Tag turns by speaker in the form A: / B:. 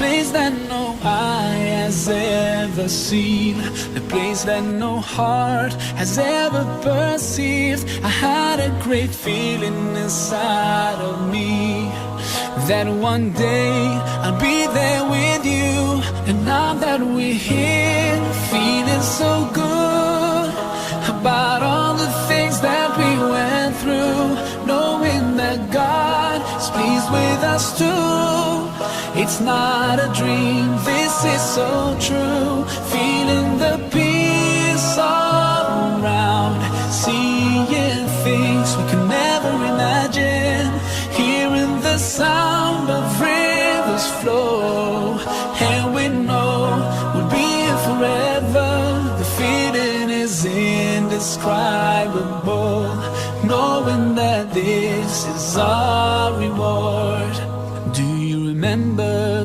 A: place that no eye has ever seen, the place that no heart has ever perceived. I had a great feeling inside of me that one day I'll be there with you. And now that we're here, feeling so good about all the things that we went through, knowing that God is pleased with us too. It's not a dream, this is so true. Feeling the peace all around, seeing things we could never imagine, hearing the sound of rivers flow, and we know we'll be here forever. The feeling is indescribable, knowing that this is all